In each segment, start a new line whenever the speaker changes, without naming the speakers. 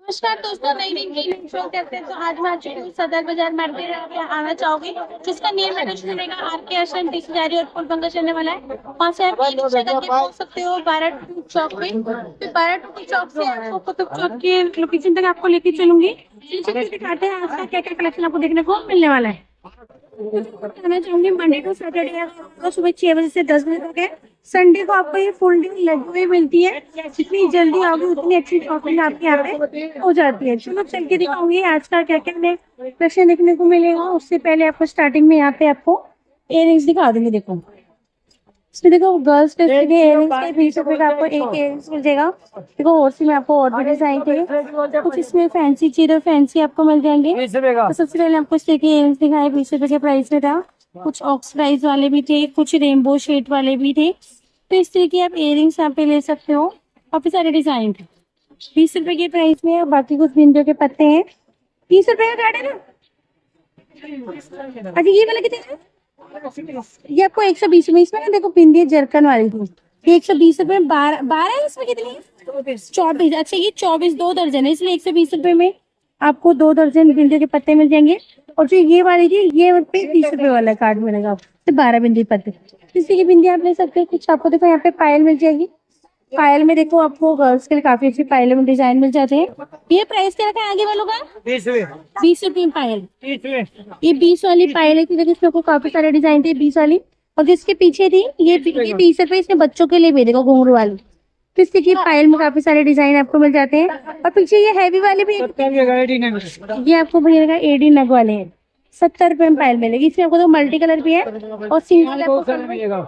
नमस्कार दोस्तों, नई नई की शो करते हैं। तो आज मैं आ चुकी हूँ सदर बाजार मार्केट। आप यहाँ आना चाहोगे जिसका नियर में कुछ मिलेगा आपके आश्रम डिक्शनरी और फुल बंगा चलने वाला है। वहाँ से आप ई रिक्शा करके पहुँच सकते हो 12 चौक पे। फिर 12 चौक से आपको कुतुब चौक के लोकेशन तक आपको लेके चलूंगी। चलिए दिखाते हैं आज का क्या क्या कलेक्शन आपको देखने को मिलने वाला है। बताना चाहूंगी मंडे टू सैटरडे सुबह 6 बजे से 10 बजे तक है। संडे को आपको ये फुल डे लगी हुई मिलती है। जितनी जल्दी आओगे उतनी अच्छी शॉपिंग आपके यहाँ पे हो जाती है। चलो चल के दिखाऊंगी आज का क्या क्या हमें कलेक्शन देखने को मिलेगा। उससे पहले आपको स्टार्टिंग में यहाँ पे आपको इयररिंग्स दिखा दूंगी। देखो इसमें देखो गर्ल्स के इयररिंग्स के 20 रुपए का आपको एक इयररिंग्स मिल जाएगा। देखो और सी में आपको और भी डिजाइन थे, कुछ इसमें फैंसी चीज फैंसी आपको मिल जाएंगे। तो सबसे पहले आपको इस तरह के इयररिंग्स दिखाए 20 रुपए के प्राइस में था। कुछ ऑक्सीडाइज वाले भी थे, कुछ रेनबो शेड वाले भी थे। तो इस तरह की आप इयररिंग्स यहाँ पे ले सकते हो। काफी सारे डिजाइन थे 20 रुपए के प्राइस में। और बाकी कुछ बिंदियों के पत्ते हैं 30 रुपए का कार्ड है ना। अच्छा ये वाला कितने का? ये आपको 120 में। इसमें ना देखो बिंदी जरकन वाली थी, ये 120 रुपए में 12 है। इसमें कितनी? 24। अच्छा ये 24 2 दर्जन है, इसलिए 120 रुपए में आपको 2 दर्जन बिंदियों के पत्ते मिल जाएंगे। और जो ये वाली थी ये पे 30 रुपए वाला कार्ड मिलेगा आपको, 12 बिंदी पत्ते। इसी की बिंदी आप ले सकते हैं। कुछ आपको देखो यहाँ पे पायल मिल जाएगी। पायल में देखो आपको गर्ल्स के लिए काफी अच्छी पायल में डिजाइन मिल जाते हैं। ये प्राइस क्या रखा है आगे वालों का? 20 रुपए में पायल। ये 20 वाली पायल है, क्योंकि इसमें आपको काफी सारे डिजाइन थे 20 वाली। और जिसके पीछे थी ये 30 रुपए, इसमें बच्चों के लिए भी देखो घुंघरू वाली। तो इस की पायल में काफी सारे डिजाइन आपको मिल जाते हैं। और पीछे ये हैवी वाले भी, ये आपको मिलेगा एडी नग वाले हैं। 70 रुपए में पायल मिलेगी। इसमें आपको तो मल्टी कलर भी है और सिंगल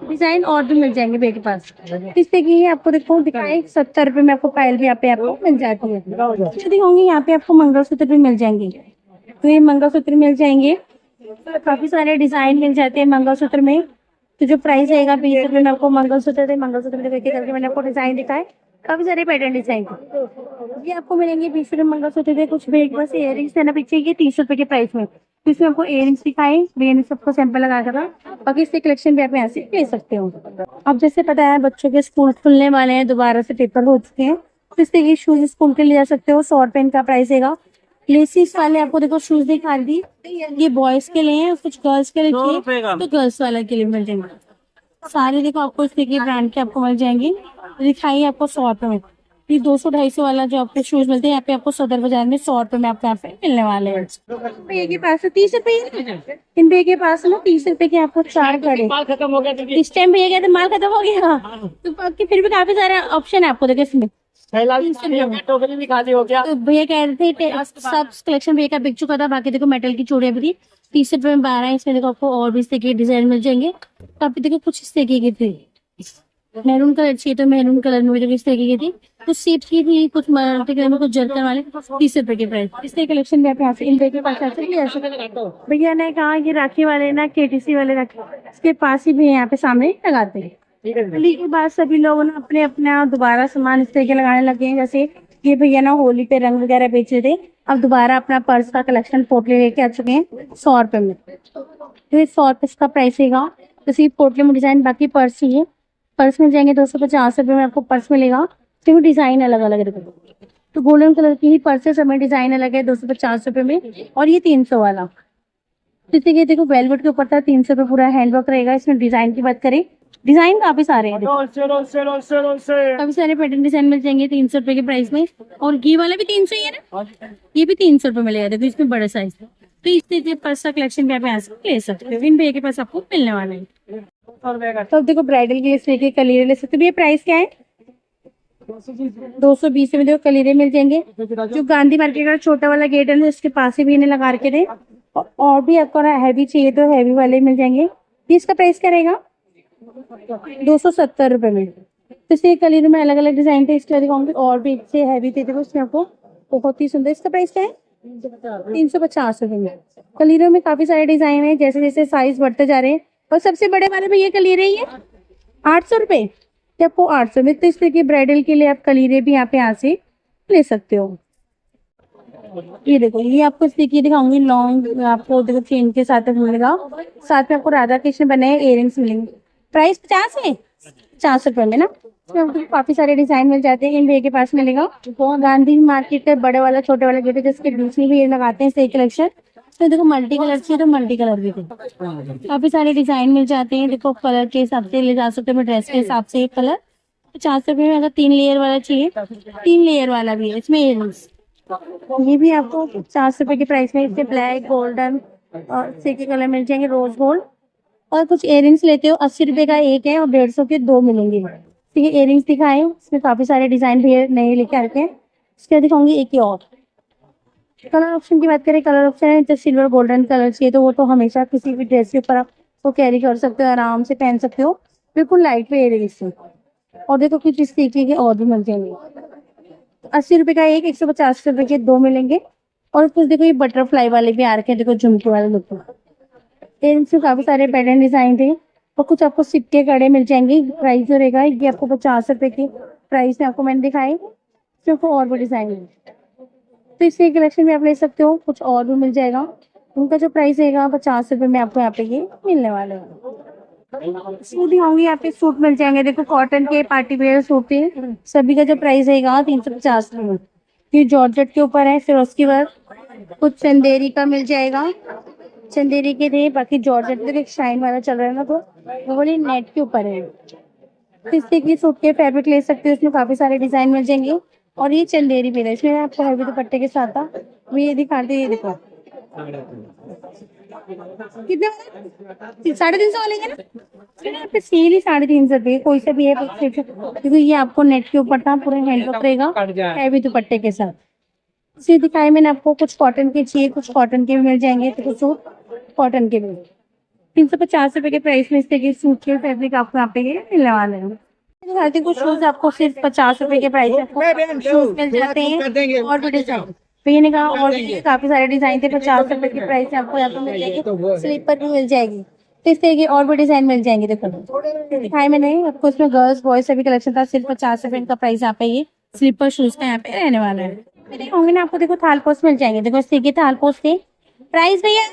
डिजाइन और भी मिल जाएंगे भैया के पास। इससे की आपको देखो दिखाए 70 रुपए में आपको पायल भी यहाँ पे आपको मिल जाती है। जो दिखाऊंगी यहाँ पे आपको मंगलसूत्र भी मिल जाएंगे। तो ये मंगलसूत्र मिल जाएंगे, काफी सारे डिजाइन मिल जाते हैं मंगलसूत्र में। तो जो प्राइस रहेगा 20 रुपए में आपको मंगलसूत्र थे। मंगलसूत्र में देखिए करके मैंने आपको डिजाइन दिखाए, काफी सारे पैटर्न डिजाइन ये आपको मिलेंगे 20 रुपए मंगलसूत्र थे। कुछ बेग बस इयररिंग्स है ना पीछे, ये 30 रुपए के प्राइस में। तो इसमें आपको इयररिंग्स दिखाए, मैंने सबको सैंपल लगा कर बाकी इससे कलेक्शन भी आप यहाँ से ले सकते हो। अब जैसे पता है बच्चों के स्कूल खुलने वाले हैं, दोबारा से पेपर हो चुके हैं। तो इससे ये शूज स्कूल के लिए जा सकते हो। 100 रुपए इनका प्राइस रहेगा। लेसिस वाले आपको देखो शूज दिखा दी, ये बॉयज के लिए है, कुछ गर्ल्स के लिए तो गर्ल्स वाले के लिए मिल जाएंगे सारे। देखो आपको इस तरह ब्रांड के आपको मिल जाएंगे। दिखाइए आपको 100 रुपए में। ये 200-250 वाला जो आपको शूज मिलते हैं यहाँ पे आपको सदर बाजार में 100 रुपए में आपको यहाँ पे मिलने वाले हैं। भैया के पास 30 रुपए, इन भैया के पास ना 30 रुपए के आपको 4 खड़े। इस टाइम भैया कहते माल खत्म हो गया। तो बाकी फिर भी काफी सारे ऑप्शन है आपको देखो इसमें। तो भैया कह रहे थे सब कलेक्शन भैया का बिक चुका था। बाकी देखो मेटल की चूड़ियां भी थी 30 रुपए में 12। इसमें देखो आपको और भी इस तरह के डिजाइन मिल जाएंगे। काफी देखो कुछ इस तरीके की थी, मैरून कलर चाहिए तो मैरून कलर में देखो इस तरीके की थी। कुछ सीप की थी, कुछ मल्टी कलर में, कुछ जर्कन वाले 30 रुपए के प्राइस। इस तरह कलेक्शन भी आप यहाँ से इन के पास भैया ने कहा ये राखी वाले ना केटीसी वाले राखी इसके पास ही भी यहाँ पे सामने लगाते हैं। होली के बाद सभी लोग ना अपने अपना दोबारा सामान इस तरह के लगाने लगे हैं। जैसे ये भैया ना होली पे रंग वगैरह बेच रहे थे, अब दोबारा अपना पर्स का कलेक्शन पोटली लेके आ चुके हैं 100 रुपए में। तो ये 100 रुपए का प्राइस रहेगा। तो सिर्फ पोटली में डिजाइन, बाकी पर्स चाहिए पर्स मिल जाएंगे 250 रुपए में आपको पर्स मिलेगा। तो डिजाइन अलग अलग है। तो गोल्डन कलर की ही पर्स है, समय डिजाइन अलग है 250 रुपए में। और ये 300 वाला जैसे कि देखो वेलवेट के ऊपर था 300 रुपए पूरा हैंडवर्क रहेगा। इसमें डिजाइन की बात करें, डिजाइन काफी सारे हैं, काफी सारे पैटर्न डिजाइन मिल जाएंगे 300 रुपए के प्राइस में। और ये वाला भी 300 ही है ना, ये भी 300 रुपए मिलेगा। देखो इसमें बड़ा साइज। तो इस तरीके पर्स का कलेक्शन भी आप यहाँ से ले सकते हो। इन भैया के पास आपको मिलने वाला है। तो अब देखो ब्राइडल के लिए कलीरे ले सकते हो। ये प्राइस क्या है? 220 में देखो कलीरे मिल जाएंगे। जो गांधी मार्केट का छोटा वाला गेट है उसके पास ही भी इन्हें लगा के दे। और भी आपको हैवी चाहिए तो हैवी वाले मिल जाएंगे। इसका प्राइस क्या रहेगा? 270 रुपए में। तो इससे कलीरे में अलग अलग डिजाइन थे, इसके दिखाऊंगी और भी इससे हैवी थे। देखो इसमें आपको बहुत ही सुंदर। इसका प्राइस क्या है? 350 रुपए में। कलीरों में काफी सारे डिजाइन है, जैसे जैसे साइज बढ़ते जा रहे हैं। और सबसे बड़े वाले में ये कलीरे ही है 800 रुपए, आपको 800 में। तो इस तरह के ब्राइडल के लिए आप कलीरे भी यहाँ पे यहाँ से ले सकते हो। ये देखो ये आपको इस तरीके दिखाऊंगी लॉन्ग, आपको देखो चेन के साथ मिलेगा। साथ में आपको राधा कृष्ण बने इयररिंग्स मिलेंगे। प्राइस 50 है, 50 रुपए में ना। इसमें आपको काफी सारे डिजाइन मिल जाते हैं। इन भैया के पास मिलेगा गांधी मार्केट का बड़े वाला छोटे वाला गेट है, जिसके बीच में भी ये लगाते हैं सही कलेक्शन। तो देखो मल्टी कलर चाहिए तो मल्टी कलर भी थे, काफी सारे डिजाइन मिल जाते हैं। देखो कलर के हिसाब से ले जा सकते हो, ड्रेस के हिसाब से। एक कलर 50 रुपए में, अगर 3 लेयर वाला चाहिए 3 लेयर वाला भी है इसमें इयरिंग्स। ये भी आपको 50 रुपए के प्राइस में, इसमें ब्लैक गोल्डन और सिल्की कलर मिल जाएंगे, रोज गोल्ड। और कुछ इयरिंग्स लेते हो 80 रुपए का एक है और 150 के 2 मिलेंगे। ठीक है, इयरिंग्स दिखाए, इसमें काफी सारे डिजाइन भी नए लेके आ रखे हैं। इसके दिखाऊंगी एक ही और। कलर ऑप्शन की बात करें, कलर ऑप्शन है तो सिल्वर गोल्डन कलर चाहिए तो वो तो हमेशा किसी भी ड्रेस के ऊपर आप वो कैरी कर सकते हो, आराम से पहन सकते हो, बिल्कुल लाइट वेट है इससे। और देखो कुछ इस तरीके के और भी मिल जाएंगे। 80 रुपए का एक, 150 रुपए के 2 मिलेंगे। और कुछ देखो ये बटरफ्लाई वाले भी आ रखे हैं, देखो झुमके वाले लुक में। इनसे काफी सारे पैटर्न डिजाइन थे। और कुछ आपको सिक्के कड़े मिल जाएंगे। प्राइस रहेगा ये आपको 50 रुपए के प्राइस में आपको मैंने दिखाई, सिर्फ और भी डिजाइन है। तो इसके कलेक्शन में आप ले सकते हो, कुछ और भी मिल जाएगा। उनका जो प्राइस रहेगा 50 रुपए में आपको यहाँ पे ये मिलने वाले हैं। सूट होंगे यहाँ पे, सूट मिल जाएंगे। देखो कॉटन के पार्टी वेयर सूट है, सभी का जो प्राइस रहेगा 350 रुपए। ये जॉर्जेट के ऊपर है, फिर उसके बाद कुछ चंदेरी का मिल जाएगा, चंदेरी के थे। बाकी जॉर्जेट में एक शाइन वाला चल रहा है ना, तो वो वाली नेट के ऊपर है। तो इससे की सूट के फैब्रिक ले सकते हो, इसमें काफी सारे डिजाइन मिल जाएंगे। और ये चंदेरी भी है, इसमें आपको हैवी दुपट्टे के साथ था। वो ये दिखाते, ये देखो कितने 350 वाले हैं ना, यहाँ पे सेल ही 350 कोई सा भी है। क्योंकि ये आपको नेट के ऊपर था, पूरे हैंडवर्क रहेगा हैवी दुपट्टे के साथ। इसे दिखाई मैंने आपको, कुछ कॉटन के चाहिए, कुछ कॉटन के भी मिल जाएंगे। तो कुछ सूट कॉटन के भी 350 रुपए के प्राइस में इस तरह के सूट के फैब्रिक आपको यहाँ पे मिलने वाले हैं। दिखाती कुछ शूज आपको सिर्फ 50 रुपए के प्राइस में शूज मिल जाते हैं। और भी डिजाइन भैया ने कहा, और भी काफी सारे डिजाइन थे। 50 रुपए के प्राइस में आपको यहाँ पे मिल जाएगी, स्लीपर भी मिल जाएगी। तो इस तरह के और भी डिजाइन मिल जाएंगे। देखो दिखाई मैंने आपको, इसमें गर्ल्स बॉयज सभी कलेक्शन था। सिर्फ 50 रुपए का प्राइस यहाँ पे ये स्लीपर शूज का यहाँ पे रहने वाला है। दिखाऊंगी ना आपको, देखो थाल पोस्ट मिल जाएंगे। देखो इस तरह के थाल पोस्ट थे, प्राइस भैया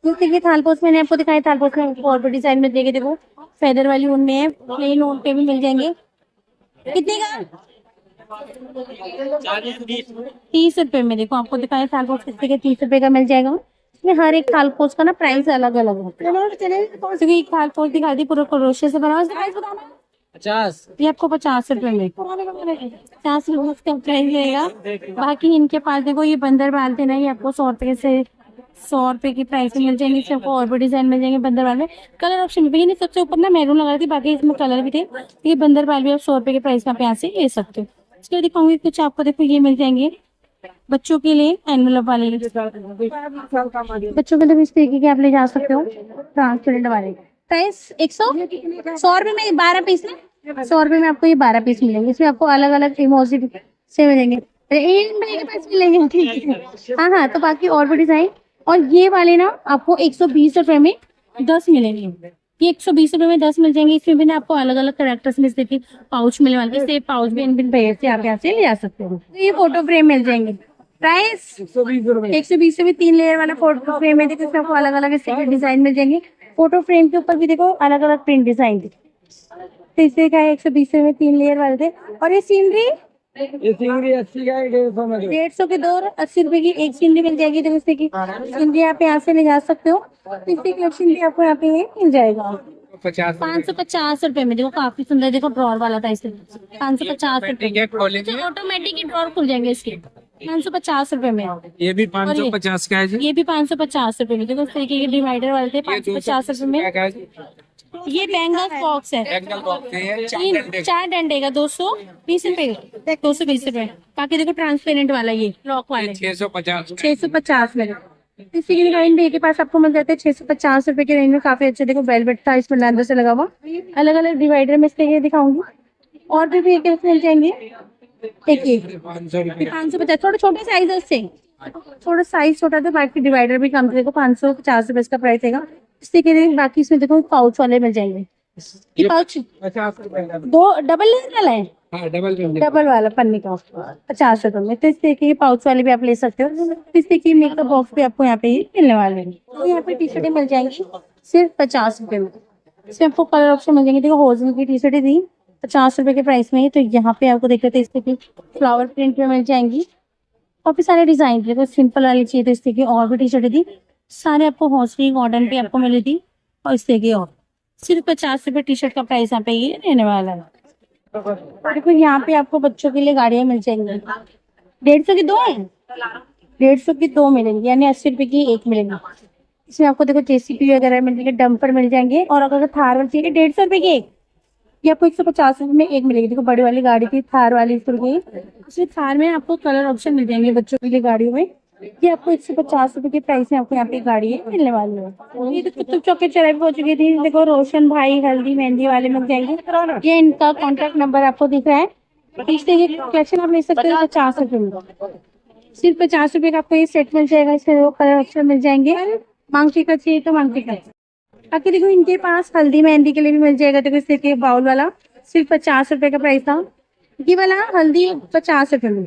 देखिए थाल पोस्ट मैंने आपको दिखाया। थाल पोस्ट में और भी डिजाइन मिल जाएगी। देखो फेदर वाली ऊन में है, प्लेन ऊन पे भी मिल जाएंगे। कितने का 30 रुपए में। देखो आपको दिखाया थाल पोस्ट कितने के 30 रुपए का मिल जाएगा। इसमें हर एक थाल पोस्ट का ना प्राइस अलग अलग होता है। एक थाल पोस्ट दिखा दी पूरा क्रोशिया से बना, प्राइस बताना 50। ये आपको 50 रुपए में, 50 रुपए का प्राइस रहेगा। बाकी इनके पास देखो ये बंदर बाल थे ना, ये आपको 100 रुपए से 100 रुपए की प्राइस में मिल जाएंगे। इसमें आपको और भी डिजाइन मिल जाएंगे बंदर बाल में। कलर ऑप्शन भी नहीं, सबसे ऊपर ना मैरून लगा रही थी, बाकी इसमें कलर भी थे। ये बंदर बाल भी आप 100 रुपए के प्राइस में आप यहाँ से ले सकते हो। इसके बाद दिखाऊंगी कुछ आपको, देखो ये मिल जाएंगे बच्चों के लिए एनवेलप वाले। बच्चों के लिए इस तरीके के आप ले जा सकते हो ट्रांसपेरेंट वाले। प्राइस 100 रुपए में 12 पीस ना, 100 रुपए में आपको ये 12 पीस मिलेंगे। इसमें आपको अलग अलग इमोजी से मिलेंगे, के पास मिलेंगे। ठीक है, हाँ हाँ। तो बाकी और भी डिजाइन, और ये वाले ना आपको 120 रुपए में 10 मिलेंगे। ये 120 रुपए में 10 मिल जाएंगे। इसमें भी ना आपको अलग अलग करेक्टर्स में से पाउच मिलने वाले, इससे पाउच भी इन बिन भैया से आप यहाँ से ले आ सकते हो। तो ये फोटो फ्रेम मिल जाएंगे। प्राइस 120 रुपए 3 लेयर वाला फोटो फ्रेम है। देखो इसमें आपको अलग अलग डिजाइन मिल जाएंगे। फोटो फ्रेम के ऊपर भी देखो अलग अलग प्रिंट डिजाइन थे। तो इससे का 120 रुपए में 3 लेयर वाले थे। और ये सीनरी, ये सीनरी 80 का 150 में 150 के 2, 80 रुपए की एक सीनरी मिल जाएगी। तो इससे की सीनरी आप यहाँ से ले जा सकते हो। तो इसकी कलेक्शन भी आपको यहाँ पे मिल जाएगा 550 रुपए में। देखो काफी सुंदर, देखो ड्रॉर वाला था इससे 550 रुपए। ऑटोमेटिक ही ड्रॉर खुल जाएंगे इसके 550 रुपए में।
ये भी 550 का है जी।
ये भी 550 रुपए में। देखो इस तरीके के डिवाइडर वाले थे 550 रुपए में। ये बैंगल बॉक्स है,
एंगल बॉक्स है,
4 डंडे का 220 रुपए, 220 रुपए। बाकी देखो ट्रांसपेरेंट वाला ये लॉक वाले 650 में। इसी के डिजाइन भी के पास आपको मिल जाते हैं 650 रुपए के रेंज में। काफी अच्छे देखो वेलवेट था इसमें लेदर से लगा हुआ। अलग अलग डिवाइडर में से दिखाऊंगी, और भी मिल जाएंगे। एक 550, थोड़े छोटे साइज से, थोड़ा साइज छोटा था। बाकी डिवाइडर भी कम थे। देखो 550 रुपए इसका प्राइस है। इससे के बाकी इसमें देखो पाउच वाले मिल जाएंगे। ये पाउच 2 डबल लेयर वाला है, डबल वाला पन्नी का 50 रुपए में। तो इस तरीके के पाउच वाले भी आप ले सकते हो। इस तरीके की मेकअप बॉक्स भी आपको यहाँ पे मिलने वाले हैं। तो यहाँ पे टी शर्टें मिल जाएंगी सिर्फ 50 रुपए में। इसमें आपको कलर ऑप्शन मिल जाएंगे। देखो होजन की टी शर्टें थी, ₹50 के प्राइस में। तो यहाँ पे आपको देख रहे थे इसके फ्लावर प्रिंट में मिल जाएंगी। काफी सारे डिजाइन थे, तो सिंपल वाली चाहिए तो इस तरह की और भी टी शर्ट थी। सारे आपको हॉस्टली कॉटन पे आपको मिली थी। और इस तरह की और सिर्फ ₹50 टी शर्ट का प्राइस यहाँ पे ये रहने वाला है। देखो यहाँ पे आपको बच्चों के लिए गाड़ियां मिल जाएंगी। 150 की 2 है, 150 की 2 मिलेंगी, यानी ₹80 की 1 मिलेगी। इसमें आपको देखो जेसीपी वगैरह मिल जाएंगे, डंपर मिल जाएंगे। और अगर थार वाली चाहिए 150 की 1, ये आपको 150 में 1 मिलेगी। देखो बड़ी वाली गाड़ी थी थार वाली, इसमें थार में आपको कलर ऑप्शन मिल जाएंगे बच्चों के लिए गाड़ियों में। ये आपको ₹150 के प्राइस में आपको यहाँ पे गाड़ी मिलने वाली है। ये तो कुतुब चौक के चौराहे पे हो चुकी थी। देखो रोशन भाई हल्दी मेहंदी वाले मिल जाएंगे। ये इनका कॉन्टेक्ट नंबर आपको दिख रहा है। इससे कलेक्शन आप ले सकते हो ₹50 में। सिर्फ ₹50 का आपको ये सेट मिल जाएगा। इसमें वो कलर ऑप्शन मिल जाएंगे। मांग टिका चाहिए तो मांग टिका। बाकी देखो इनके पास हल्दी मेहंदी के लिए भी मिल जाएगा। देखो इस तरह के बाउल वाला सिर्फ ₹50 का प्राइस था। ये वाला हल्दी ₹50 में,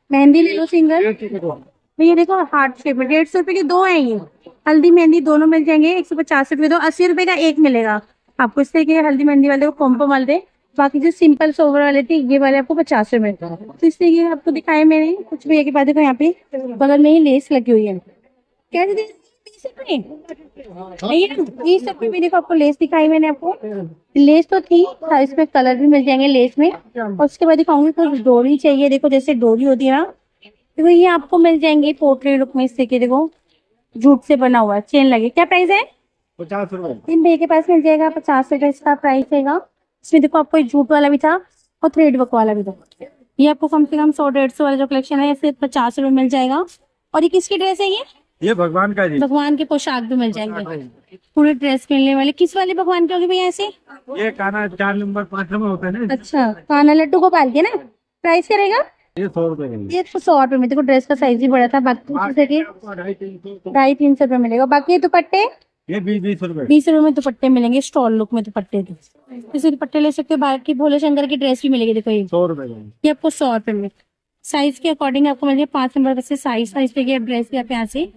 मेहंदी ले लो सिंगल। तो ये देखो हार्ट शेप में ₹150 के 2 है। ये हल्दी मेहंदी दोनों मिल जाएंगे। ₹150 दो, ₹80 का 1 मिलेगा आपको। इस तरह के हल्दी मेहंदी वाले को कॉम्बो माल दे। बाकी जो सिंपल सोवर वाले थे ये वाले आपको ₹50 का। तो इस तरीके आपको दिखाए मैंने कुछ भी। एक बात देखो यहाँ पे बगल में ही लेस लगी हुई है। कैसे 20 नहीं है, 20 में देखो आपको लेस दिखाई मैंने आपको। लेस तो थी, इसमें कलर भी मिल जाएंगे लेस में। और उसके बाद दिखाऊंगी कुछ डोरी चाहिए। देखो जैसे डोरी होती है ना, देखो ये आपको मिल जाएंगे पोर्ट्रेट लुक में। इससे देखो जूट से बना हुआ है, चेन लगे। क्या प्राइस है? ₹50। इन भैया के पास मिल जाएगा ₹50 इसका प्राइस रहेगा। इसमें देखो आपको जूट वाला भी था और थ्रेड वर्क वाला भी था। ये आपको कम से कम 100-150 वाला जो कलेक्शन है सिर्फ ₹50 मिल जाएगा। और ये किसकी ड्रेस है? ये
भगवान का जी।
भगवान के पोशाक भी मिल जाएंगे। पूरे ड्रेस मिलने वाले। किस वाले भगवान के होगी भैया ऐसे?
ये काना 4 नंबर 5 नंबर होता है ना।
अच्छा, काना लड्डू गोपाल के ना। प्राइस क्या रहेगा?
ये ₹100
ये ₹100 में। देखो ड्रेस का साइज भी बड़ा था। बाकी 250-300 मिलेगा। बाकी दुपट्टे
ये 20 रुपए।
₹20 में दुपट्टे मिलेंगे। स्टॉल लुक में दुपट्टे थे। इसे दुपट्टे ले सकते हो। बाकी भोले शंकर की ड्रेस भी मिलेगी। देखो ये
₹100
ये आपको ₹100 में। साइज के अकॉर्डिंग आपको मिलेगी। 5 नंबर से साइज पे ड्रेस भी आप यहाँ से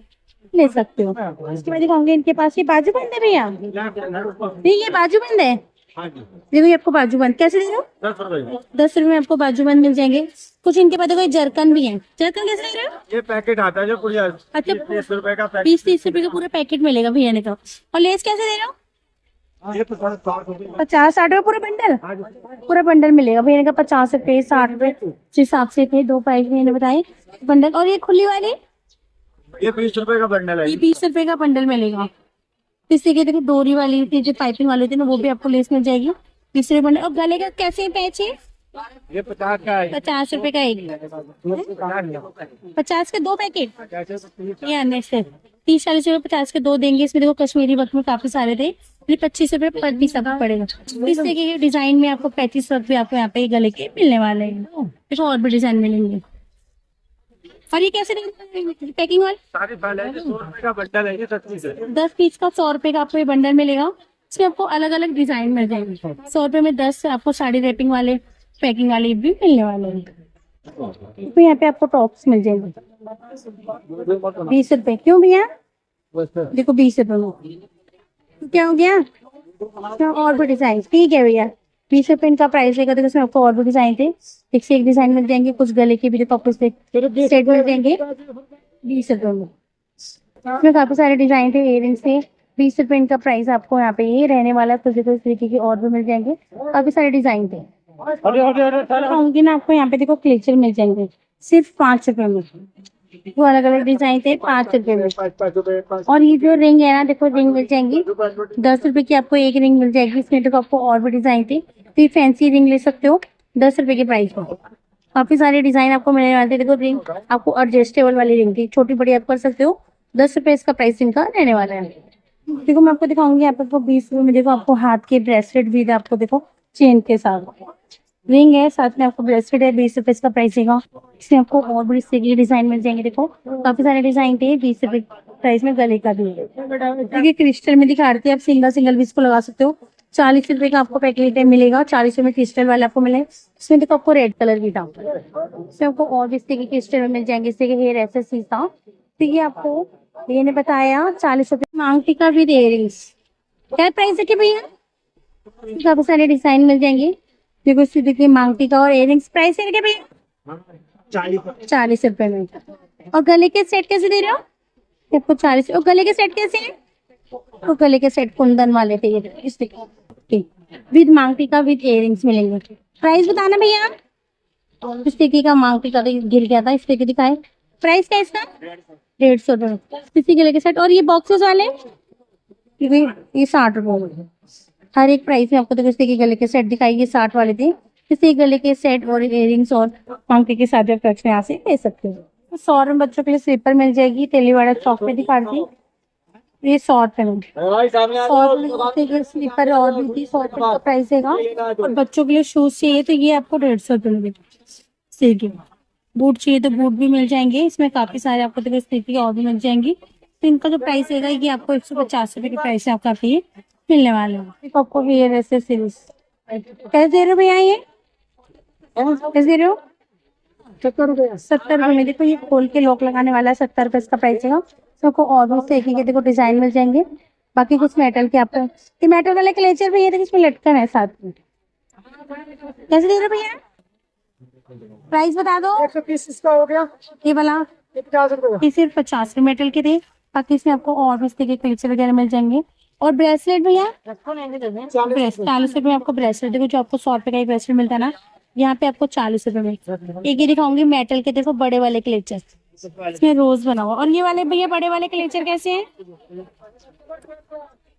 ले सकते हो। इसके बाद दिखाऊंगी इनके पास ये बाजू बंद है भैया। नहीं ये बाजू बंद है। देखो ये आपको बाजू बंद कैसे दे रहे हो? ₹10 में आपको बाजू बंद मिल जाएंगे। कुछ इनके पास देखो जरकन भी है। जरकन कैसे दे रहे हो?
ये पैकेट आता है जो पूरी।
अच्छा,
₹30 का पैकेट।
20-30 का पूरा पैकेट मिलेगा भैया ने तो। और लेस कैसे दे रहे हो?
ये ₹50-60
50-60 में पूरा बंडल। पूरा बंडल मिलेगा भैया ने का ₹50 ₹60 जिस हिसाब से थे। 2 प्राइस मैंने बताए बंडल। और ये खुली वाली
ये ₹20 का बंडल है।
ये ₹20 का बंडल मिलेगा। इससे के देखो डोरी वाली थी जो पाइपिंग वाली थी ना, वो भी आपको लेस मिल जाएगी ₹20 बंडल। और गले का कैसे पैच है?
ये 50 का है।
₹50 का एक। 50 के 2 पैकेट। ये आने से 30-40 ₹50 के 2 देंगे। इसमें देखो कश्मीरी वर्क में काफी सारे थे। ये ₹25 पर पीस आपको पड़ेगा। इस तरह के डिजाइन में आपको 35 वर्क भी आपको यहाँ पे गले के मिलने वाले हैं। देखो और भी डिजाइन मिलेंगे। और ये कैसे पैकिंग वाले?
सारी फाइल है। ₹100 का बंडल है। ये
10 पीस का ₹100 का आपको ये बंडल मिलेगा। इसमें आपको अलग अलग डिजाइन मिल जाएंगे। ₹100 में 10 आपको साड़ी रैपिंग वाले पैकिंग वाले भी मिलने वाले हैं। तो यहाँ पे आपको टॉप्स मिल जाएंगे ₹20। क्यों भैया? देखो ₹20 में क्या हो गया? और भी डिजाइन ठीक है भैया। ₹20 इनका प्राइस रहेगा। देखो इसमें आपको और भी डिजाइन थे, एक से एक डिजाइन मिल जाएंगे। कुछ गले के भी देखो आपको सेट मिल जाएंगे ₹20 में। इसमें काफी सारे डिजाइन थे इयररिंग्स से। ₹20 इनका प्राइस आपको यहाँ पे ये रहने वाला है। कुछ देखो इस तरीके के और भी मिल जाएंगे। काफी सारे डिजाइन थे। कहूंगी ना आपको यहाँ पे देखो क्लेचर मिल जाएंगे सिर्फ ₹5 में। वो अलग अलग डिजाइन थे ₹5 में। और ये जो रिंग है ना, देखो रिंग मिल जाएंगी ₹10 की। आपको एक रिंग मिल जाएगी। इसमें देखो आपको और भी डिजाइन थी। तो ये फैंसी रिंग ले सकते हो ₹10 के प्राइस में। काफी सारे डिजाइन आपको मिलने वाले थे। देखो रिंग आपको एडजस्टेबल वाली रिंग थी, छोटी बड़ी आप कर सकते हो। ₹10 इसका प्राइस इनका रहने वाला है। देखो मैं आपको दिखाऊंगी यहाँ पे आपको ₹20 में। देखो आपको हाथ के ब्रेसलेट भी आपको देखो चेन के साथ रिंग है, साथ में आपको ब्रेसलेट है। ₹20 इसका प्राइस है। इसमें आपको और बड़ी से डिजाइन मिल जाएंगे। देखो काफी सारे डिजाइन थे। ₹20 प्राइस में गले का भी है। देखिए क्रिस्टल में दिखा रही थी, आप सिंगल भी इसको लगा सकते हो। ₹40 का आपको पैकेट मिलेगा। ₹40 में क्रिस्टल वाले आपको मिले। इसमें देखो आपको रेड कलर भी था। इसमें आपको और भी इसके क्रिस्टल में मिल जाएंगे। इससे हेयर एक्सेसरीज था। तो ये आपको मैंने बताया ₹40 मांग टीका भी दे रही। क्या प्राइस है कि भैया? काफी सारे डिजाइन मिल जाएंगे। देखो इसकी देखिए मांगटी का और इयरिंग्स प्राइस है क्या भैया? 40 रुपए में। और गले के सेट कैसे दे रहे हो? आपको 40। और गले के सेट कैसे है? तो गले के सेट कुंदन वाले थे ये, इस तरीके विद मांगटी का विद इयरिंग्स मिलेंगे। प्राइस बताना भैया। इस तरीके का मांगटी का गिर गया था, इस तरीके दिखाए। प्राइस क्या है इसका? 150 रुपए इसी गले के सेट। और ये बॉक्सेस वाले ये 60 रुपए। हर एक प्राइस में आपको देखो इस तरीके गले के सेट दिखाई, ये 60 वाले थे। इसी गले के सेट और इयरिंग्स और मांगटी के साथ आप यहाँ से ले सकते हो। 100 में बच्चों के लिए स्लीपर मिल जाएगी, तेलीवाड़ा चौक पे दिखा दी। ये 100 रुपए में 100 रुपए स्लीपर और भी थी, 100 रुपए का प्राइस है। और बच्चों के लिए शूज चाहिए तो ये आपको 150 रुपए में मिलेगी। बूट चाहिए तो बूट भी मिल जाएंगे, इसमें काफी सारे आपको देखो इस तरीके और भी मिल जाएंगी। तो इनका जो प्राइस है ये आपको 150 रुपए की प्राइस है आपका ये मिलने वाले हैं। आपको हेयर एक्सेसरीज कैसे दे रहे हो भैया? ये कैसे दे रहे हो? 70 रुपए में। देखो ये खोल के लॉक लगाने वाला है, 70 रुपए इसका प्राइस है। सबको और भी देखिए देखो डिजाइन मिल जाएंगे। बाकी कुछ मेटल के आपको ये मेटल वाले क्लेचर भी है, देखिए इसमें लटकन है साथ में। कैसे दे रहे हो भैया? प्राइस बता दो।
120 इसका हो गया।
ये वाला
50 रुपए।
ये सिर्फ 50 रुपए मेटल के थे। बाकी इसमें आपको और भी इस तरीके के क्लेचर वगैरह मिल जाएंगे। और ब्रेसलेट भैया 40 रुपए में आपको ब्रेसलेट देखो, जो आपको 100 रुपए का एक ब्रेसलेट मिलता है ना, यहाँ पे आपको 40 रुपए में। एक ये दिखाऊंगी मेटल के, देखो बड़े वाले क्लेचर, इसमें रोज बना हुआ। और ये वाले भैया बड़े वाले क्लेचर कैसे हैं?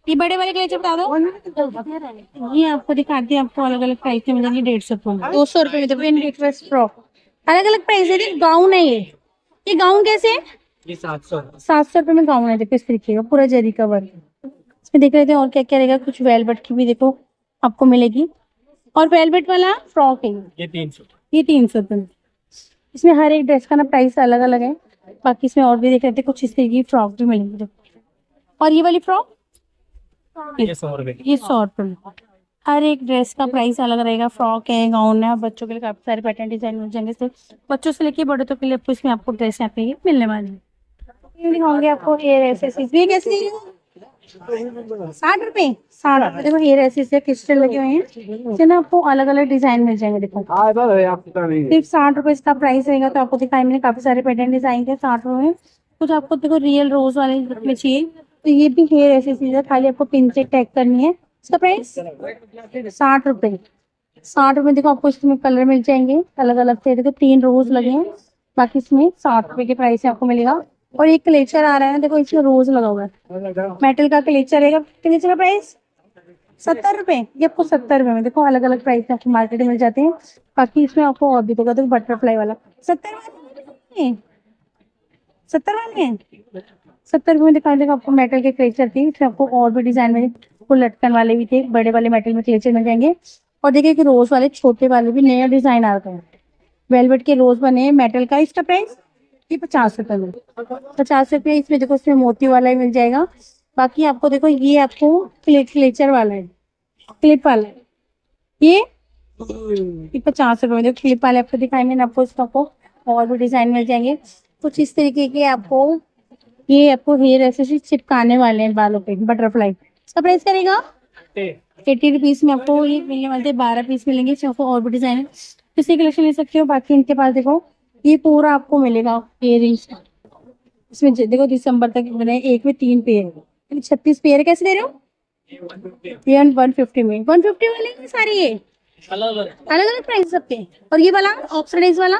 ये बड़े वाले क्लेचर बता दो। ये आपको दिखाती है, आपको अलग अलग प्राइस में मिलेंगे। 150 रुपए 200 रुपए में। देखो फ्रॉक अलग अलग प्राइस है। गाउन है ये गाउन कैसे है?
ये 700
रुपए में गाउन है। देखो इस तरीके का पूरा जरी का वर्क। इसमें देख रहे थे और क्या क्या रहेगा, कुछ वेलवेट की भी देखो आपको मिलेगी। और वेलवेट वाला फ्रॉक है
ये 300
रुपए में। इसमें हर एक ड्रेस का ना प्राइस अलग अलग है। बाकी इसमें और भी देख रहे थे कुछ इस तरीके की फ्रॉक भी मिलेंगी देखो। और ये वाली फ्रॉक
ये 100 रुपए।
ये 100 रुपए में। हर एक ड्रेस का प्राइस अलग रहेगा। फ्रॉक है, गाउन है, बच्चों के लिए काफी सारे पैटर्न डिजाइन मिल जाएंगे। सिर्फ बच्चों से लेके बड़े तो के लिए इसमें आपको ड्रेस यहाँ पे मिलने वाली है। दिखाऊंगे आपको हेयर एक्सेसरीज भी। कैसे 60 रुपए। देखो हेयर एक्सेसरीज क्रिस्टल लगे हुए हैं, इसे ना आपको अलग अलग डिजाइन मिल जाएंगे। देखो सिर्फ 60 रुपए इसका प्राइस रहेगा। तो आपको दिखाई मैंने काफी सारे पैटर्न डिजाइन थे 60 रुपए में। कुछ आपको देखो रियल रोज वाले में चाहिए तो ये भी हेयर एक्सेसरीज है, खाली आपको पिन से टैग करनी है। इसका प्राइस 60 रुपए। 60 रुपए। देखो आपको इसमें कलर मिल जाएंगे अलग अलग से। देखो 3 रोज लगे हैं। बाकी इसमें 60 रुपए के प्राइस से आपको मिलेगा। और एक क्लेचर आ रहा है, देखो इसमें रोज लगा हुआ है, मेटल का क्लेचर है। क्लेचर का प्राइस 70 रुपए। ये आपको 70 रुपए में। देखो अलग अलग प्राइस में आपको मार्केट में मिल जाते हैं। बाकी इसमें आपको और भी देगा, देखो बटरफ्लाई वाला 70 वाले 70 रुपए में दिखाई देगा आपको। मेटल के क्लेचर थी, इसमें आपको और भी डिजाइन में फुल लटकन वाले भी थे, बड़े वाले मेटल में क्लेचर मिल जाएंगे। और देखिए कि रोज वाले छोटे वाले भी नया डिजाइन आ रहा है, वेलवेट के रोज बने मेटल का। इसका प्राइस ये 50 रुपए में। 50 रुपए। इसमें देखो इसमें मोती वाला ही मिल जाएगा। बाकी आपको देखो ये आपको क्लेचर वाला है, क्लिप वाला है। ये 50 रुपए में। देखो क्लिप वाले आपको दिखाएंगे, आपको इसको और भी डिजाइन मिल जाएंगे कुछ इस तरीके के। आपको ये आपको हेयर एक्सेसरीज चिपकाने वाले हैं बालों पे, बटरफ्लाई। इसका प्राइस करेगा 80 रुपीज में। आपको ये मिलने वाले 12 पीस मिलेंगे। इसमें आपको और भी डिजाइन है, किसी कलेक्शन ले सकते हो। बाकी इनके पास देखो ये पूरा आपको मिलेगा इयरिंग्स। इसमें देखो दिसंबर तक बने, एक में 3 पेयर, 36 पेयर। कैसे दे रहे हो? 150 में। 150 वाले ये सारे ये अलग अलग प्राइस सबके। और ये वाला ऑक्सीडाइज वाला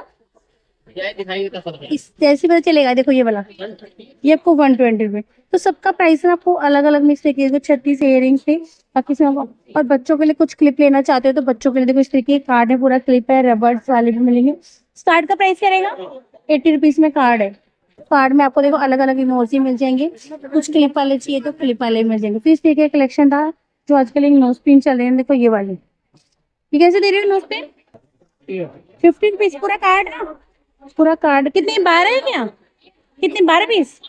इस जैसे पता चलेगा। देखो ये वाला ये आपको 120 रुपए। तो सबका प्राइस है आपको अलग अलग मिक्स देखिए। 36 इयरिंग्स थे। बाकी और बच्चों के लिए कुछ क्लिप लेना चाहते हो तो बच्चों के लिए देखो इस तरीके कार्ड है, पूरा क्लिप है, रबर्स वाले भी मिलेंगे। कार्ड का प्राइस क्या रहेगा? 80 रुपीज में कार्ड है। कार्ड में आपको देखो अलग अलग इमोजी मिल जाएंगे। कुछ क्लिप वाले चाहिए तो क्लिप वाले मिल जाएंगे। फिर इस तरीके का कलेक्शन था जो आजकल एक नोज पिन चल रहे हैं। देखो ये वाले, ये कैसे दे रहे हो नोज पिन? 50 रुपीज पूरा कार्ड है। पूरा कार्ड कितने 12 है क्या? कितने 12 पीस?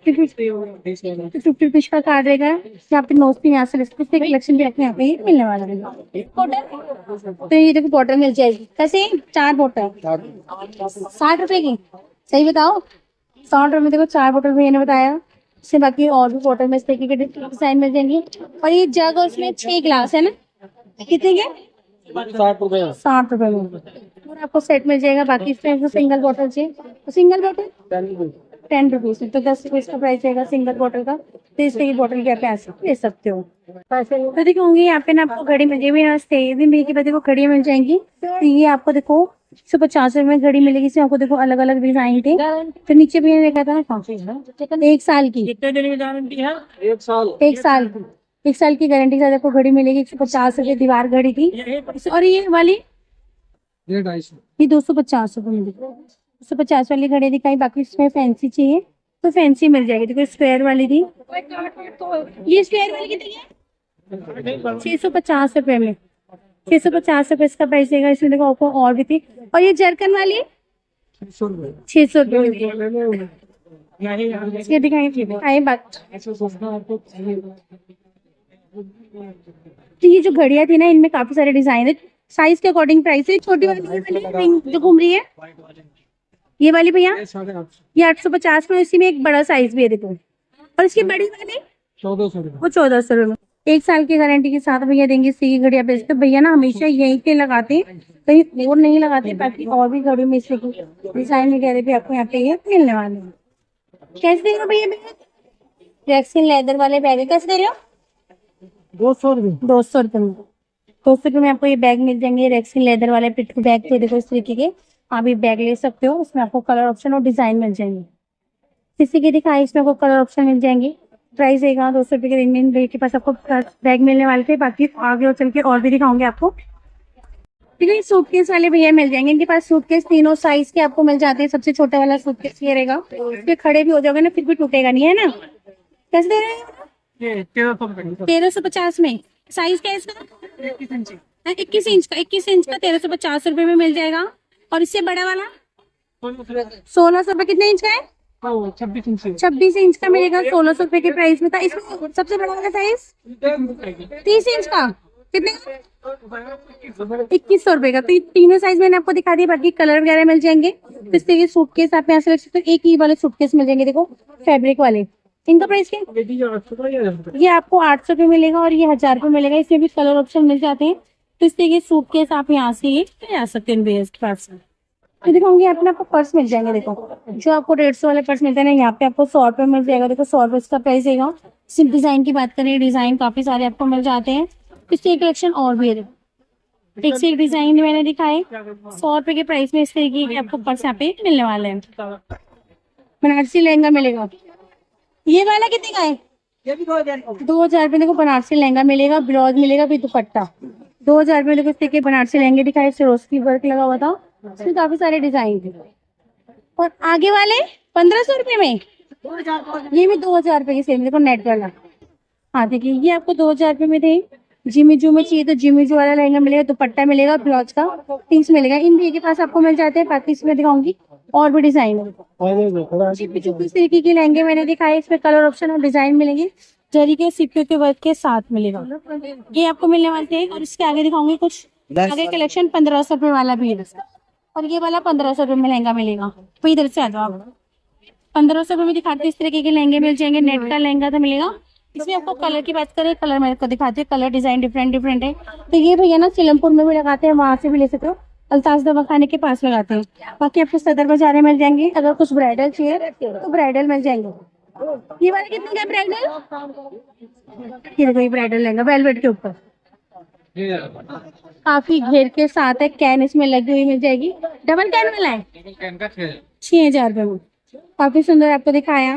50 रुपीज का कार्ड रहेगा। यहाँ पे नोज पिन यहाँ से कलेक्शन भी आपको यहाँ पे मिलने वाला है। बॉटल तो ये देखो बॉटल मिल जाएगी। कैसे 4 बॉटल 60 रुपए की। सही बताओ 60 रुपए। देखो 4 बॉटल भैया ने बताया। इससे बाकी और भी बॉटल में इस तरीके के डिजाइन मिल जाएंगे। और ये जग और उसमें 6 गिलास है ना, कितने के?
₹60
60 रुपए में पूरा आपको सेट मिल जाएगा। बाकी इसमें सिंगल बॉटल चाहिए तो सिंगल बॉटल 10 रुपीज में, तो 10 रुपीज का प्राइस रहेगा सिंगल बॉटल का। तो इस की बॉटल के आप ऐसे ले सकते हो। तो देखो होंगे यहाँ पे ना आपको घड़ी मिल जाएगी, दिन के बाद देखो घड़ियाँ मिल जाएंगी। तो ये आपको देखो 150 में घड़ी मिलेगी। इसमें आपको देखो अलग अलग डिजाइन थे। तो नीचे भी देखा था ना 1 साल की,
कितने दिन की गारंटी है? 1 साल।
1 साल की, 1 साल की गारंटी के साथ आपको घड़ी मिलेगी। 150 रुपए दीवार घड़ी थी, और ये वाली
ये 250।
ये 250 रुपए में 250 वाली घड़ी दिखाई। बाकी इसमें फैंसी चाहिए तो फैंसी मिल जाएगी। देखो स्क्वायर वाली थी, ये स्क्वायर वाली कितनी है? 650 रुपए में, 650 रुपए इसका प्राइस देगा। इसमें देखो आपको और भी थी। और ये जरकन वाली 600 रुपए में इसके दिखाई बात। तो ये जो घड़ियां थी ना, इनमें काफी सारे डिजाइन है, साइज के अकॉर्डिंग प्राइस है। छोटी वाली रिंग जो घूम रही है ये वाली भैया, ये 850 में। इसी में एक बड़ा साइज भी है देखो। और इसकी बड़ी वाली
1400
वो 1400 रुपए में। 1 साल की गारंटी के साथ भैया देंगे। इसी की घड़ियां बेचते भैया ना हमेशा यहीं पे लगाते हैं, कहीं और नहीं लगाते। बाकी और भी घड़ी में इसी की डिजाइन वगैरह भी आपको यहाँ पे ये मिलने वाले हैं। कैसे दे रहे हो भैया बैग? रैक्सिन लेदर वाले बैग कैसे दे रहे हो?
200 रुपए।
200 रुपए में, 200 रुपए में आपको ये बैग मिल जाएंगे। रेक्सिन लेदर वाले पिट्ठू बैग थे देखो इस तरीके के, आप ये बैग ले सकते हो। इसमें आपको कलर ऑप्शन और डिजाइन मिल जाएंगे। किसी के दिखाई इसमें आपको कलर ऑप्शन मिल जाएंगे। प्राइस देगा 200 रुपए के रेंज में भैया के पास आपको बैग मिलने वाले थे। बाकी आगे और चल के और भी दिखाऊंगे आपको। ठीक है, सूटकेस वाले भैया मिल जाएंगे। इनके पास सूटकेस तीनों साइज के आपको मिल जाते हैं। सबसे छोटा वाला सूटकेस ये रहेगा, इसके खड़े भी हो जाओगे ना फिर भी टूटेगा नहीं, है ना? कैसे दे रहे हैं?
ये 1350
1350 में। साइज क्या है इसका? 21 इंच का, 21 इंच का 1350 रुपए में मिल जाएगा। और इससे बड़ा वाला 1600 रुपए। कितने इंच का है?
26 इंच।
26 इंच का मिलेगा 1600 रुपए के प्राइस में था। इसमें सबसे बड़ा वाला साइज 30 इंच का कितने? 2100 रुपए का। तो ये तीनों साइज मैंने आपको दिखा दिया। बाकी कलर वगैरह मिल जाएंगे। तो इससे ये सूटकेस आप यहाँ से रख सकते हो। एक ही वाले सूटकेस मिल जाएंगे देखो फैब्रिक वाले। इनका प्राइस क्या है? ये आपको 800 रुपए मिलेगा और ये 1000 रुपए मिलेगा। इसमें भी कलर ऑप्शन मिल जाते हैं। तो इससे ये सूटकेस आप यहाँ से ये ले आ सकते हैं भैया के पास। तो दिखाऊंगी अपने आपको पर्स मिल जाएंगे। देखो जो आपको 150 वाले पर्स मिलते हैं ना, यहाँ पे आपको 100 रुपए मिल जाएगा। देखो 100 रुपए इसका प्राइस देगा। सिर्फ डिजाइन की बात करें, डिजाइन काफी सारे आपको मिल जाते हैं। इससे एक कलेक्शन और भी है देखो, एक से एक डिजाइन मैंने दिखाए। 100 रुपए के प्राइस में इस तरीके के आपको पर्स यहाँ पे मिलने वाले हैं। बनारसी लहंगा मिलेगा। ये वाला कितने का है?
ये भी 2000
2000 रुपए। देखो बनारसी लहंगा मिलेगा, ब्लाउज मिलेगा भी दुपट्टा। 2000 रुपए। देखो इस तरीके बनारसी लहंगे दिखाए, सिरोस्की वर्क लगा हुआ था। इसमें काफी सारे डिजाइन थे। और आगे वाले 1500 रुपए में, ये भी 2000 रुपए की सेम। देखो नेट वाला, हाँ देखिए ये आपको 2000 रुपए में थे। जिमी जू में चाहिए तो जिमी जू वाला लहंगा मिलेगा, दुपट्टा मिलेगा, ब्लाउज का पीस मिलेगा। इन भी के पास आपको मिल जाते हैं। बाकी इसमें दिखाऊंगी और भी डिजाइन है। जिमी जू इस तरीके के लहंगे मैंने दिखाए। इसमें कलर ऑप्शन और डिजाइन मिलेंगे। जरी के सीपीओ के वर्क के साथ मिलेगा, ये आपको मिलने वाले हैं। और इसके आगे दिखाऊंगी कुछ आगे कलेक्शन 1500 रुपए वाला भी है। और ये वाला 1500 रुपए में लहंगा मिलेगा। तो इधर से आ जाओ आप। 1500 रुपए में दिखाते हैं इस तरीके के लहंगे मिल जाएंगे। नेट का लहंगा तो मिलेगा। इसमें आपको कलर की बात करें, कलर मेरे को दिखाते हैं। कलर डिजाइन डिफरेंट डिफरेंट है। तो ये भैया ना सिलमपुर में भी लगाते हैं, वहां से भी ले सकते हो। अल्ताज दवा खाने के पास लगाते हैं। बाकी आपको सदर बाजार में मिल जाएंगे। अगर कुछ ब्राइडल चाहिए तो ब्राइडल मिल जाएंगे। ये वाले कितने का ब्राइडल? ये देखो ये ब्राइडल लहंगा वेलवेट के ऊपर, काफी घेर के साथ है। कैन इसमें लगी हुई मिल जाएगी। डबल कैन वाला है 6000 रुपए में। काफी सुंदर आपको दिखाया।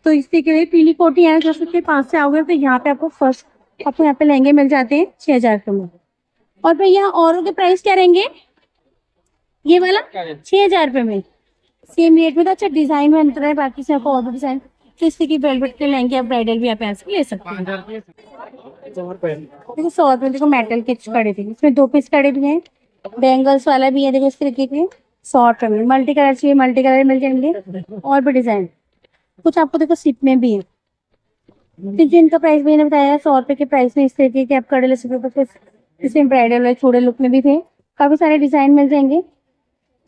तो इसी के लिए पीली कोटी है जो सबके पास से आओगे तो यहाँ पे आपको फर्स्ट आपको यहाँ पे लहंगे मिल जाते हैं 6000 रुपए में। और फिर यहाँ औरों के प्राइस क्या रहेंगे? ये वाला 6000 रुपए में सेम रेट में। तो अच्छा डिजाइन में अंतर है, बाकी से आपको और भी डिजाइन। तो इसी की वेलवेट के लहंगे आप ब्राइडल भी आप यहाँ से ले सकते हैं। देखो 100 रुपए। देखो मेटल के कड़े थे, इसमें 2 पीस कड़े भी हैं। बैंगल्स वाला भी है देखो इस तरीके के 100 रुपए में। मल्टी कलर चाहिए मल्टी कलर मिल जाएंगे। और भी डिजाइन कुछ आपको देखो सिप में भी है। तो जिनका प्राइस मैंने बताया 100 रुपए के प्राइस में इस तरीके के आप कड़े ले सकते हो। इसमें ब्राइडल वाले छोटे लुक में भी थे। काफी सारे डिजाइन मिल जाएंगे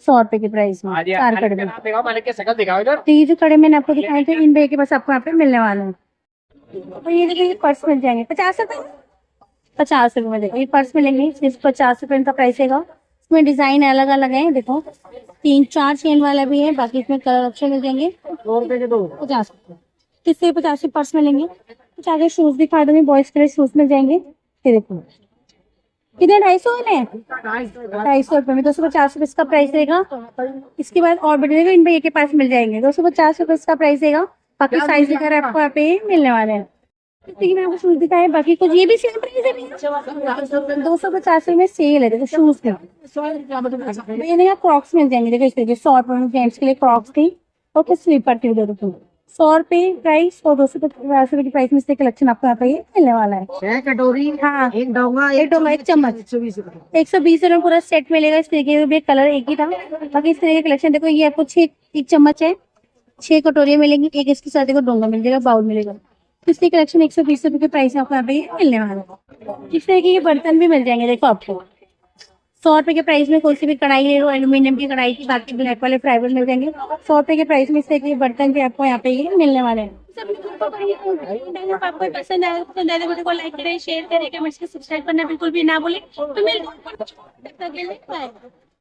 100 रुपए के प्राइस में। 4 कड़े में। तो ये जो कड़े मैंने आपको दिखाए थे इन भैया के पास आपको यहाँ पे मिलने वाले हैं। तो ये देखिए पर्स मिल जाएंगे 50 रुपए। 50 रुपए में। देखो ये पर्स मिलेंगे, सिर्फ 50 रुपए का प्राइस है। इसमें डिजाइन अलग अलग है, देखो 3-4 चेन वाला भी है, बाकी इसमें कलर ऑप्शन मिल जाएंगे।
2 रुपए के 2।
50 किससे 50 पर्स मिलेंगे। कुछ आगे शूज दिखा दूंगी, बॉयज के लिए शूज मिल जाएंगे। ये देखो कितने 250 में, 250 रुपए में 250 रुपए इसका प्राइस रहेगा। इसके बाद और बढ़िया इन भैया के पास मिल जाएंगे, 250 रुपए इसका प्राइस रहेगा। बाकी साइज वगैरह आपको यहाँ पे मिलने वाले हैं। देखिए मैं आपको शूज दिखाए, बाकी कुछ ये भी सेम प्राइस है भैया, 250 में सेल है। देखो शूज में भैया देखा क्रॉक्स मिल जाएंगे। देखो इस तरीके 100 रुपए में जेंट्स के लिए क्रॉक्स थी और कुछ स्लीपर थी उधर। 100 रुपए प्राइस और 250 रुपए की प्राइस में से कलेक्शन आपको यहाँ पे ये मिलने वाला है।
6 कटोरी,
हाँ
एक डोंगा,
एक डोंगा, एक चम्मच,
120 रुपए।
120 रुपए में पूरा सेट मिलेगा। इस तरीके का भी कलर एक ही था, बाकी इस तरीके का कलेक्शन देखो। ये आपको 6 एक चम्मच है, 6 कटोरियाँ मिलेंगी, एक इसके साथ देखो डोंगा मिल जाएगा, बाउल मिलेगा। तो इसकी कलेक्शन 120 रुपए के प्राइस में आपको यहाँ पे मिलने वाला है। इस तरीके के बर्तन भी मिल जाएंगे। देखो आपको 100 रुपए के प्राइस में कोई सी भी कढ़ाई ले लो, एल्यूमिनियम की कढ़ाई की, बाकी ब्लैक वाले फाइबर मिल जाएंगे। 100 रुपए के प्राइस में इस तरीके के बर्तन भी आपको यहाँ पे ये मिलने वाले हैं। आपको पसंद आया तो वीडियो को लाइक करें, शेयर करें, कमेंट्स में सब्सक्राइब करना बिल्कुल भी ना भूलें। तो मिलते हैं।